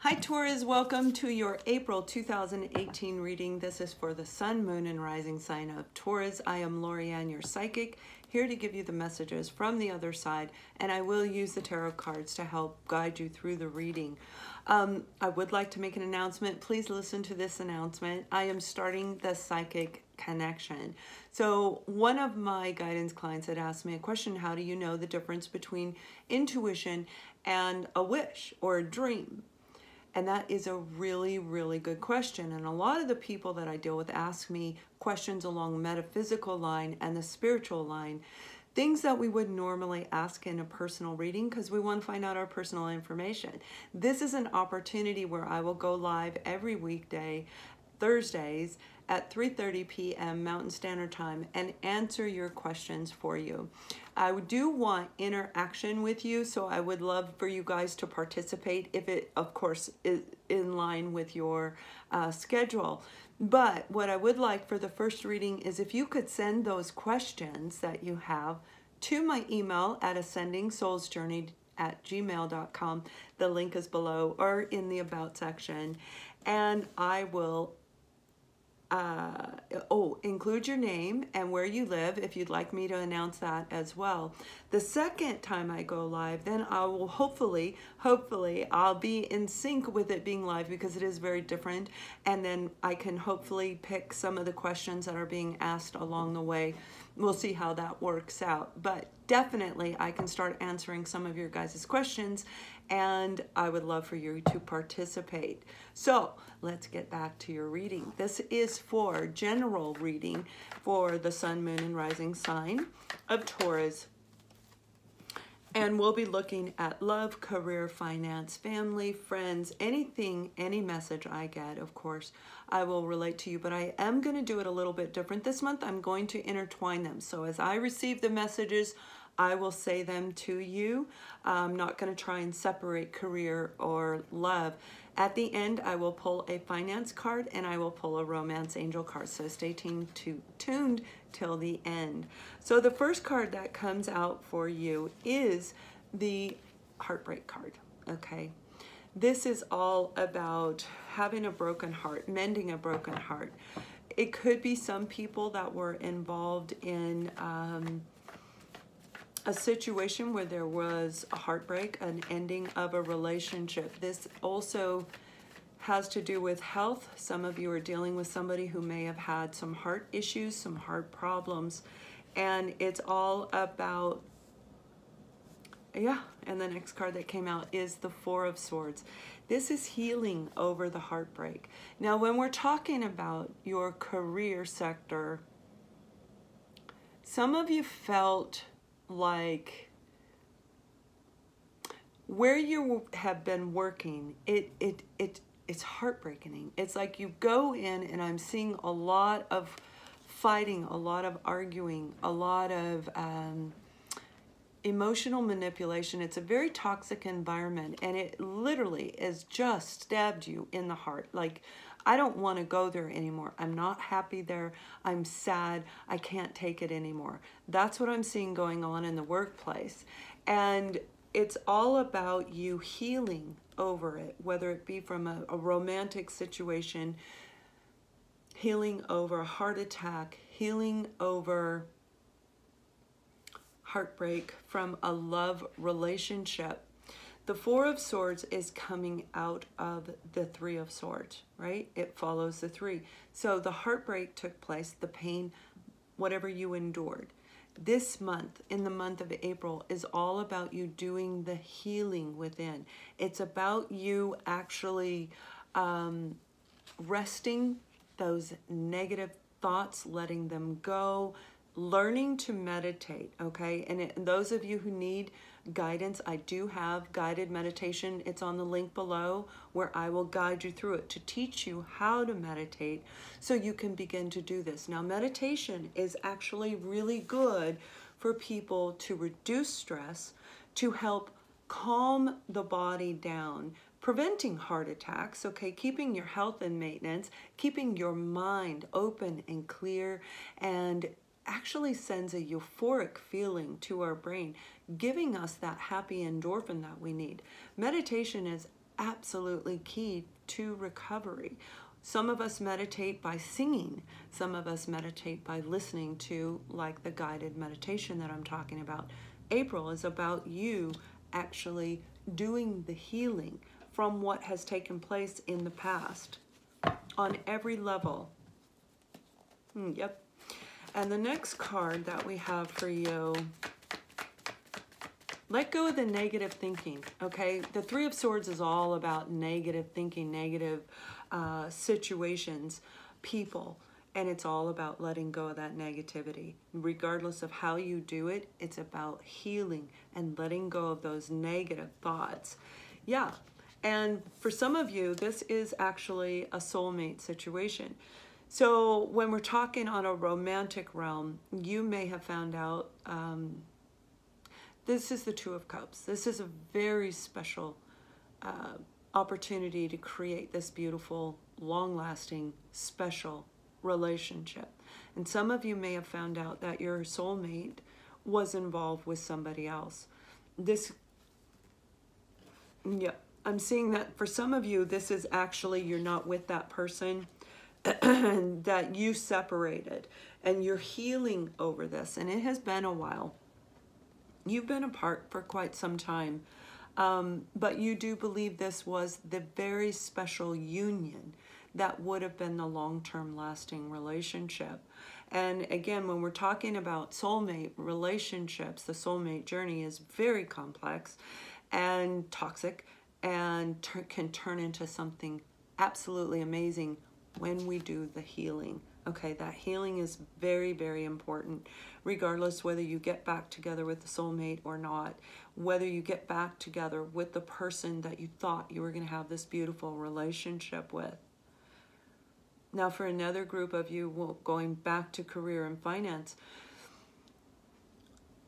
Hi Taurus, welcome to your April 2018 reading. This is for the Sun, Moon, and Rising sign of Taurus. I am Lorianne, your psychic, here to give you the messages from the other side, and I will use the tarot cards to help guide you through the reading. I would like to make an announcement. Please listen to this announcement. I am starting the psychic connection. So one of my guidance clients had asked me a question: how do you know the difference between intuition and a wish or a dream? And that is a really, really good question. And a lot of the people that I deal with ask me questions along the metaphysical line and the spiritual line, things that we would normally ask in a personal reading because we want to find out our personal information. This is an opportunity where I will go live every weekday, Thursdays at 3:30 p.m. Mountain Standard Time and answer your questions for you. I do want interaction with you, so I would love for you guys to participate if it, of course, is in line with your schedule. But what I would like for the first reading is if you could send those questions that you have to my email at ascendingsoulsjourney@gmail.com. The link is below or in the About section, and I will include your name and where you live if you'd like me to announce that as well. The second time I go live, then I will hopefully I'll be in sync with it being live because it is very different, and then I can hopefully pick some of the questions that are being asked along the way. We'll see how that works out, but definitely I can start answering some of your guys' questions, and I would love for you to participate. So let's get back to your reading. This is for general reading for the Sun, Moon, and Rising sign of Taurus. And we'll be looking at love, career, finance, family, friends, anything, any message I get, of course, I will relate to you. But I am going to do it a little bit different this month. I'm going to intertwine them. So as I receive the messages, I will say them to you. I'm not going to try and separate career or love. At the end, I will pull a finance card and I will pull a romance angel card. So stay tuned till the end. So the first card that comes out for you is the heartbreak card, okay? This is all about having a broken heart, mending a broken heart. It could be some people that were involved in a situation where there was a heartbreak, an ending of a relationship. This also has to do with health. Some of you are dealing with somebody who may have had some heart issues, some heart problems, and it's all about, yeah, and the next card that came out is the Four of Swords. This is healing over the heartbreak. Now, when we're talking about your career sector, some of you felt like where you have been working, it's heartbreaking. It's like you go in and I'm seeing a lot of fighting, a lot of arguing, a lot of emotional manipulation. It's a very toxic environment, and it literally has just stabbed you in the heart. Like, I don't want to go there anymore. I'm not happy there. I'm sad. I can't take it anymore. That's what I'm seeing going on in the workplace. And it's all about you healing over it, whether it be from a romantic situation, healing over a heart attack, healing over heartbreak from a love relationship. The Four of Swords is coming out of the Three of Swords, right? It follows the three. So the heartbreak took place, the pain, whatever you endured. This month, in the month of April, is all about you doing the healing within. It's about you actually resting those negative thoughts, letting them go, learning to meditate, okay? And those of you who need guidance, I do have guided meditation. It's on the link below where I will guide you through it to teach you how to meditate so you can begin to do this. Now, meditation is actually really good for people to reduce stress, to help calm the body down, preventing heart attacks, okay, keeping your health in maintenance, keeping your mind open and clear, and actually sends a euphoric feeling to our brain, giving us that happy endorphin that we need. Meditation is absolutely key to recovery. Some of us meditate by singing. Some of us meditate by listening to, like the guided meditation that I'm talking about. April is about you actually doing the healing from what has taken place in the past on every level. Yep. And the next card that we have for you, let go of the negative thinking, okay? The Three of Swords is all about negative thinking, negative situations, people, and it's all about letting go of that negativity. Regardless of how you do it, it's about healing and letting go of those negative thoughts. Yeah, and for some of you, this is actually a soulmate situation. So when we're talking on a romantic realm, you may have found out this is the Two of Cups. This is a very special opportunity to create this beautiful, long-lasting, special relationship. And some of you may have found out that your soulmate was involved with somebody else. Yeah, I'm seeing that for some of you, this is actually, you're not with that person, that you separated, and you're healing over this. And it has been a while. You've been apart for quite some time. But you do believe this was the very special union that would have been the long-term lasting relationship. And again, when we're talking about soulmate relationships, the soulmate journey is very complex and toxic and can turn into something absolutely amazing when we do the healing. Okay, that healing is very, very important, regardless whether you get back together with the soulmate or not, whether you get back together with the person that you thought you were going to have this beautiful relationship with. Now, for another group of you, going back to career and finance,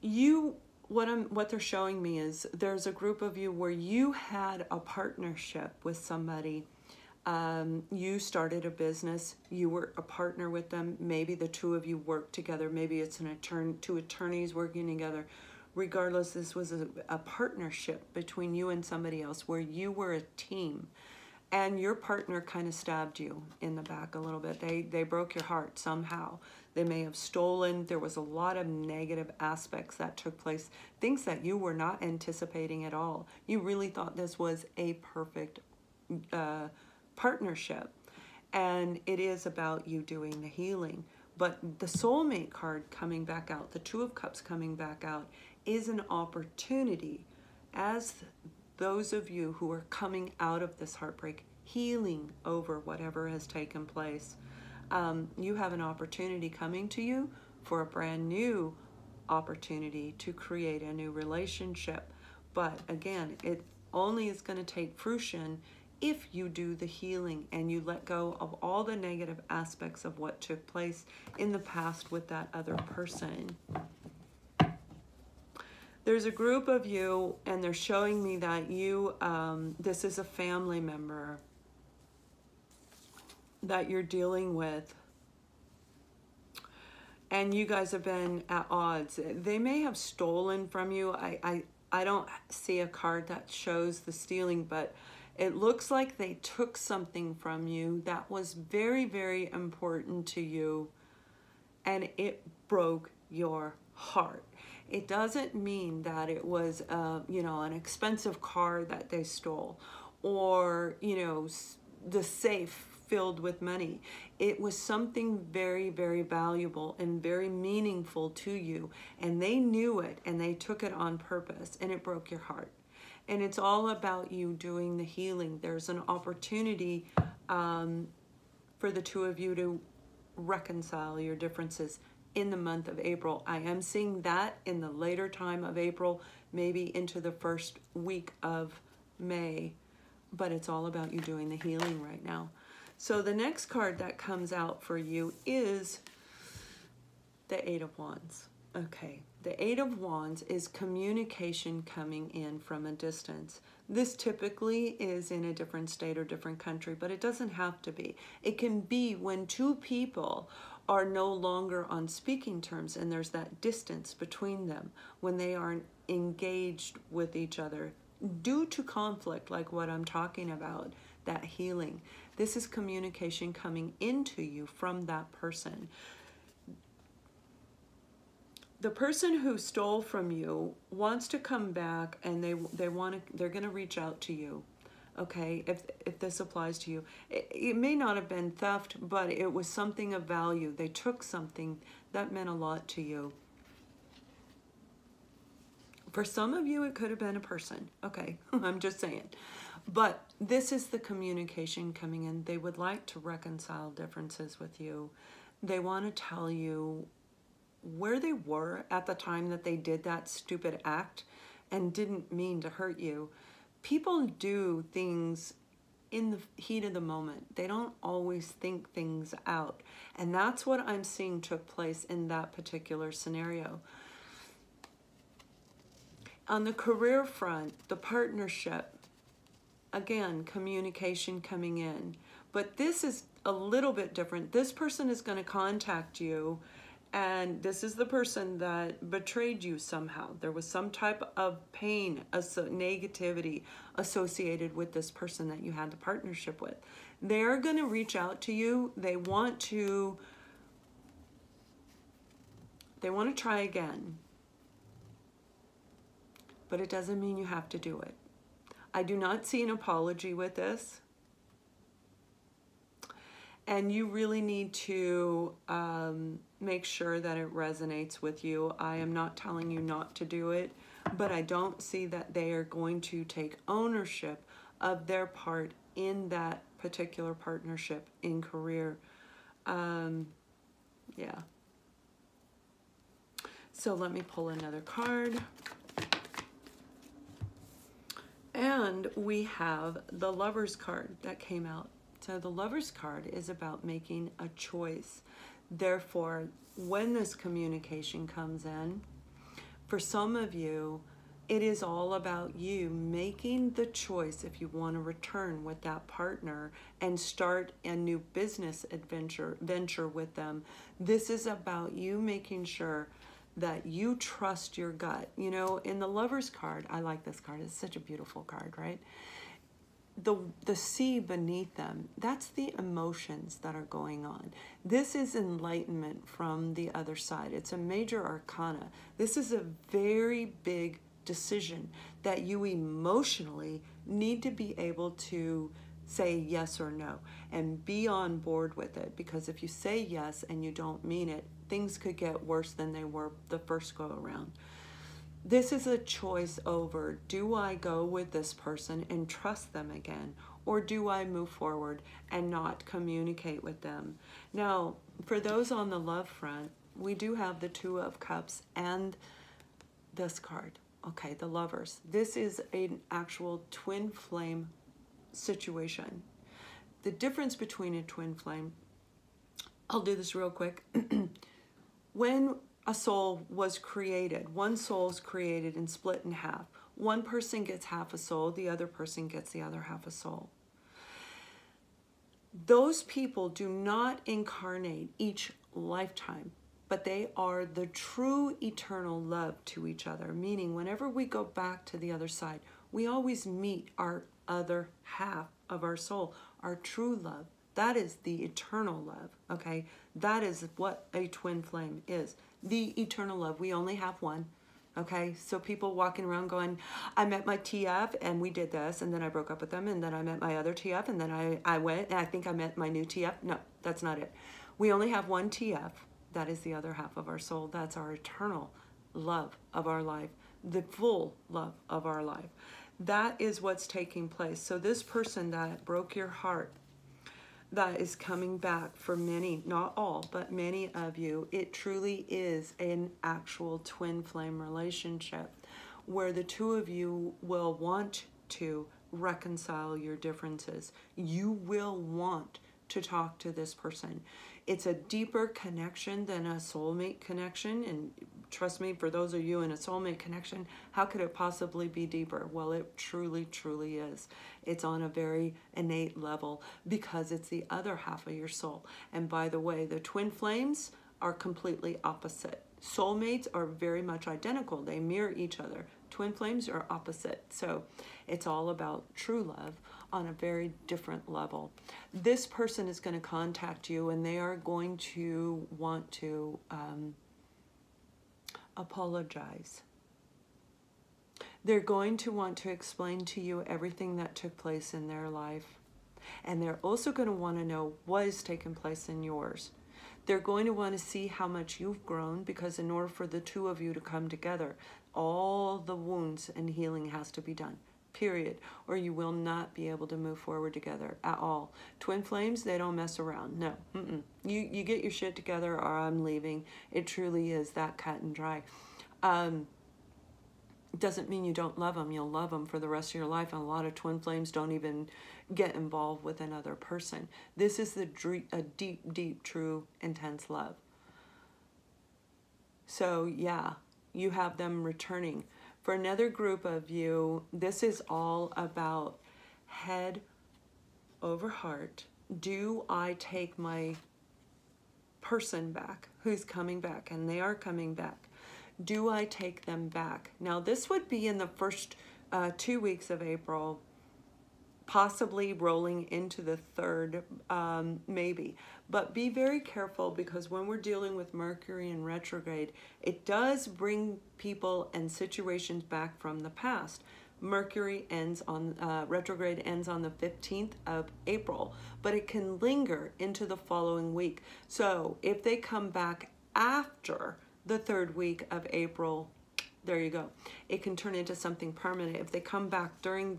what they're showing me is there's a group of you where you had a partnership with somebody. You started a business, you were a partner with them, maybe the two of you worked together, maybe it's two attorneys working together. Regardless, this was a partnership between you and somebody else where you were a team, and your partner kind of stabbed you in the back a little bit. They broke your heart somehow. They may have stolen. There was a lot of negative aspects that took place, things that you were not anticipating at all. You really thought this was a perfect partnership, and it is about you doing the healing. But the soulmate card coming back out, the Two of Cups coming back out, is an opportunity, as those of you who are coming out of this heartbreak, healing over whatever has taken place. You have an opportunity coming to you for a brand new opportunity to create a new relationship. But again, it only is going to take fruition if you do the healing and you let go of all the negative aspects of what took place in the past with that other person. There's a group of you, and they're showing me that you, this is a family member that you're dealing with, and you guys have been at odds. They may have stolen from you. I don't see a card that shows the stealing, but it looks like they took something from you that was very, very important to you, and it broke your heart. It doesn't mean that it was, an expensive car that they stole, or, the safe filled with money. It was something very, very valuable and very meaningful to you, and they knew it, and they took it on purpose, and it broke your heart. And it's all about you doing the healing. There's an opportunity for the two of you to reconcile your differences in the month of April. I am seeing that in the later time of April, maybe into the first week of May, but it's all about you doing the healing right now. So the next card that comes out for you is the Eight of Wands. Okay, the Eight of Wands is communication coming in from a distance. This typically is in a different state or different country, but it doesn't have to be. It can be when two people are no longer on speaking terms and there's that distance between them, when they aren't engaged with each other due to conflict, like what I'm talking about, that healing. This is communication coming into you from that person. The person who stole from you wants to come back, and they're going to reach out to you. Okay, if this applies to you, it may not have been theft, but it was something of value. They took something that meant a lot to you. For some of you, it could have been a person. Okay, I'm just saying. But this is the communication coming in. They would like to reconcile differences with you. They want to tell you where they were at the time that they did that stupid act and didn't mean to hurt you. People do things in the heat of the moment. They don't always think things out. And that's what I'm seeing took place in that particular scenario. On the career front, the partnership, again, communication coming in. But this is a little bit different. This person is going to contact you, and this is the person that betrayed you somehow. There was some type of pain, negativity associated with this person that you had the partnership with. They're going to reach out to you. They want to try again. But it doesn't mean you have to do it. I do not see an apology with this. And you really need to make sure that it resonates with you. I am not telling you not to do it, but I don't see that they are going to take ownership of their part in that particular partnership in career. Yeah. So let me pull another card. And we have the Lover's card that came out. So the Lover's card is about making a choice. Therefore, when this communication comes in, for some of you, it is all about you making the choice if you want to return with that partner and start a new business venture with them. This is about you making sure that you trust your gut. You know, in the Lover's card, I like this card. It's such a beautiful card, right? The sea beneath them, that's the emotions that are going on. This is enlightenment from the other side. It's a major arcana. This is a very big decision that you emotionally need to be able to say yes or no and be on board with it, because if you say yes and you don't mean it, things could get worse than they were the first go around. This is a choice over, do I go with this person and trust them again, or do I move forward and not communicate with them? Now, for those on the love front, we do have the Two of Cups and this card. Okay, the Lovers. This is an actual twin flame situation. The difference between a twin flame, I'll do this real quick. When a soul was created, one soul is created and split in half. One person gets half a soul, the other person gets the other half a soul. Those people do not incarnate each lifetime, but they are the true eternal love to each other, meaning whenever we go back to the other side, we always meet our other half of our soul, our true love. That is the eternal love, okay? That is what a twin flame is. The eternal love. We only have one, okay? So people walking around going, I met my TF and we did this, and then I broke up with them, and then I met my other TF, and then I went and I think I met my new TF. No, that's not it. We only have one TF. That is the other half of our soul. That's our eternal love of our life, the full love of our life. That is what's taking place. So this person that broke your heart, that is coming back for many, not all, but many of you, it truly is an actual twin flame relationship where the two of you will want to reconcile your differences. You will want to talk to this person. It's a deeper connection than a soulmate connection, and trust me, for those of you in a soulmate connection, how could it possibly be deeper? Well, it truly, truly is. It's on a very innate level because it's the other half of your soul. And by the way, the twin flames are completely opposite. Soulmates are very much identical. They mirror each other. Twin flames are opposite. So it's all about true love on a very different level. This person is going to contact you, and they are going to want to apologize. They're going to want to explain to you everything that took place in their life. And they're also going to want to know what has taken place in yours. They're going to want to see how much you've grown, because in order for the two of you to come together, all the wounds and healing has to be done, period. Or you will not be able to move forward together at all. Twin flames, they don't mess around. No. You get your shit together, or I'm leaving. It truly is that cut and dry. Doesn't mean you don't love them. You'll love them for the rest of your life. And a lot of twin flames don't even get involved with another person. This is a deep, deep, true, intense love. So yeah, you have them returning. For another group of you, this is all about head over heart. Do I take my person back who's coming back? And they are coming back. Do I take them back? Now, this would be in the first 2 weeks of April, possibly rolling into the third, maybe. But be very careful, because when we're dealing with Mercury in retrograde, it does bring people and situations back from the past. Mercury ends on, retrograde ends on the 15th of April, but it can linger into the following week. So if they come back after the third week of April, there you go. It can turn into something permanent. If they come back during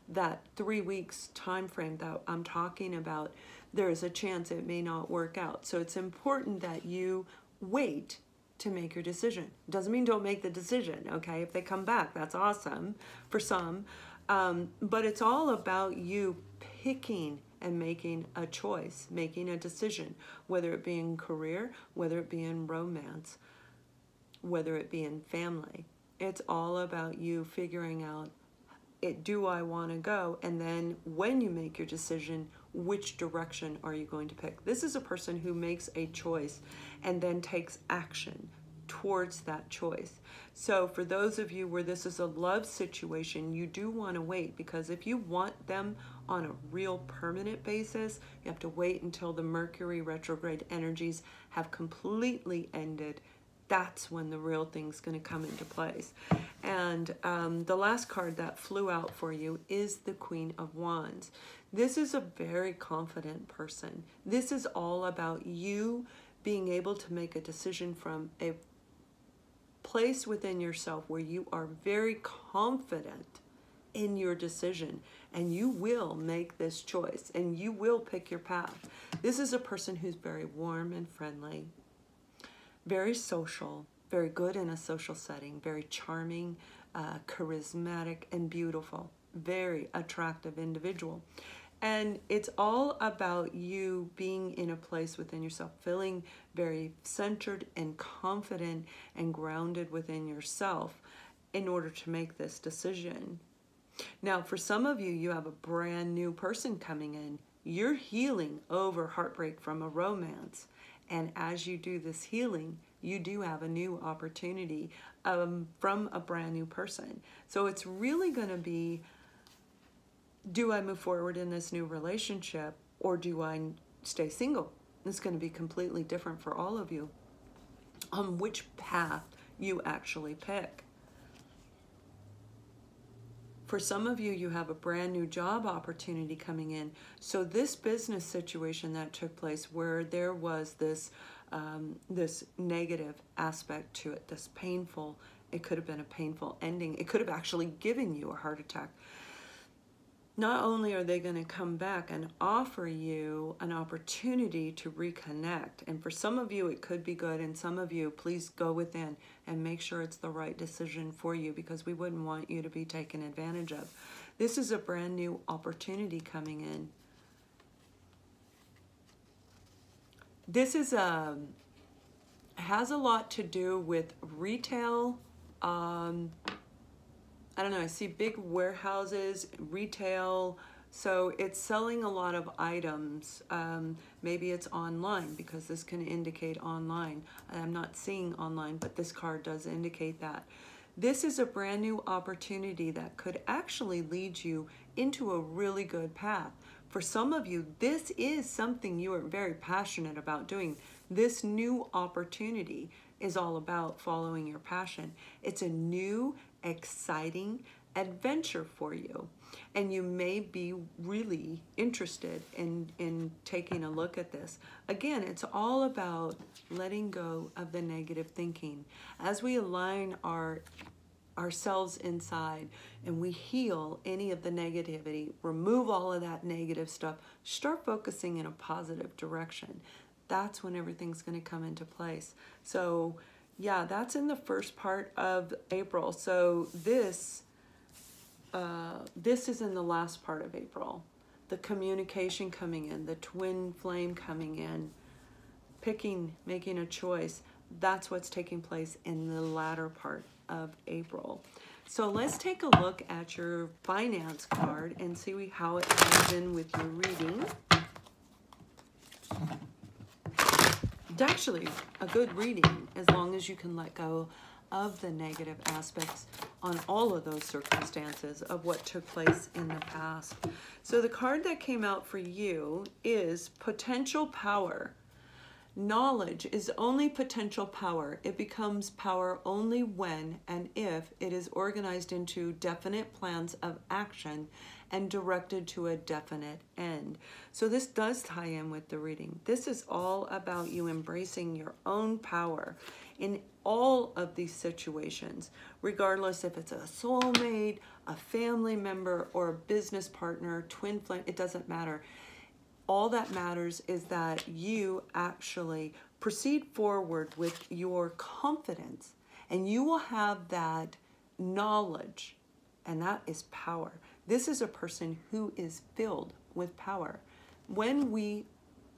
that 3 weeks time frame that I'm talking about, there is a chance it may not work out. So it's important that you wait to make your decision. Doesn't mean don't make the decision, okay? If they come back, that's awesome for some. But it's all about you picking and making a choice, making a decision, whether it be in career, whether it be in romance, whether it be in family. It's all about you figuring out, do I want to go? And then when you make your decision, which direction are you going to pick? This is a person who makes a choice and then takes action towards that choice. So for those of you where this is a love situation, you do want to wait, because if you want them on a real permanent basis, you have to wait until the Mercury retrograde energies have completely ended. That's when the real thing's going to come into place. And the last card that flew out for you is the Queen of Wands. This is a very confident person. This is all about you being able to make a decision from a place within yourself where you are very confident in your decision, and you will make this choice and you will pick your path. This is a person who's very warm and friendly, very social, very good in a social setting, very charming, charismatic, and beautiful, very attractive individual. And it's all about you being in a place within yourself, feeling very centered and confident and grounded within yourself in order to make this decision. Now, for some of you, you have a brand new person coming in. You're healing over heartbreak from a romance. And as you do this healing, you do have a new opportunity from a brand new person. So it's really going to be, do I move forward in this new relationship, or do I stay single? It's going to be completely different for all of you on which path you actually pick. For some of you, you have a brand new job opportunity coming in. So this business situation that took place where there was this this negative aspect to it, this painful, it could have been a painful ending. It could have actually given you a heart attack. Not only are they going to come back and offer you an opportunity to reconnect, and for some of you it could be good, and some of you, please go within and make sure it's the right decision for you, because we wouldn't want you to be taken advantage of. This is a brand new opportunity coming in. This is has a lot to do with retail. I don't know, I see big warehouses, retail, so it's selling a lot of items. Maybe it's online, because this can indicate online. I'm not seeing online, but this card does indicate that. This is a brand new opportunity that could actually lead you into a really good path. For some of you, this is something you are very passionate about doing. This new opportunity is all about following your passion. It's a new, exciting adventure for you. And you may be really interested in taking a look at this. Again, it's all about letting go of the negative thinking. As we align ourselves inside and we heal any of the negativity, remove all of that negative stuff, start focusing in a positive direction. That's when everything's going to come into place. So yeah, that's in the first part of April. So this is in the last part of April. The communication coming in, the twin flame coming in, making a choice. That's what's taking place in the latter part of April. So let's take a look at your finance card and see how it ties in with your reading. It's actually a good reading as long as you can let go of the negative aspects on all of those circumstances of what took place in the past. So the card that came out for you is Potential Power. Knowledge is only potential power. It becomes power only when and if it is organized into definite plans of action and directed to a definite end. So this does tie in with the reading. This is all about you embracing your own power in all of these situations, regardless if it's a soulmate, a family member, or a business partner, twin flame, it doesn't matter. All that matters is that you actually proceed forward with your confidence, and you will have that knowledge, and that is power. This is a person who is filled with power. When we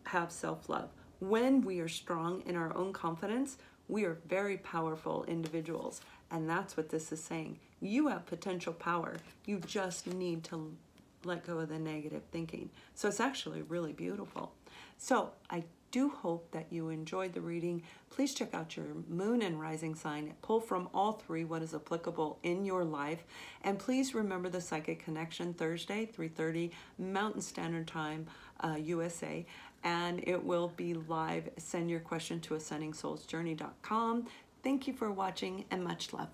have self-love, when we are strong in our own confidence, we are very powerful individuals, and that's what this is saying. You have potential power. You just need to let go of the negative thinking. So it's actually really beautiful. So I do hope that you enjoyed the reading. Please check out your moon and rising sign. Pull from all three what is applicable in your life. And please remember the Psychic Connection Thursday, 3:30 Mountain Standard Time, USA. And it will be live. Send your question to ascendingsoulsjourney.com. Thank you for watching and much love.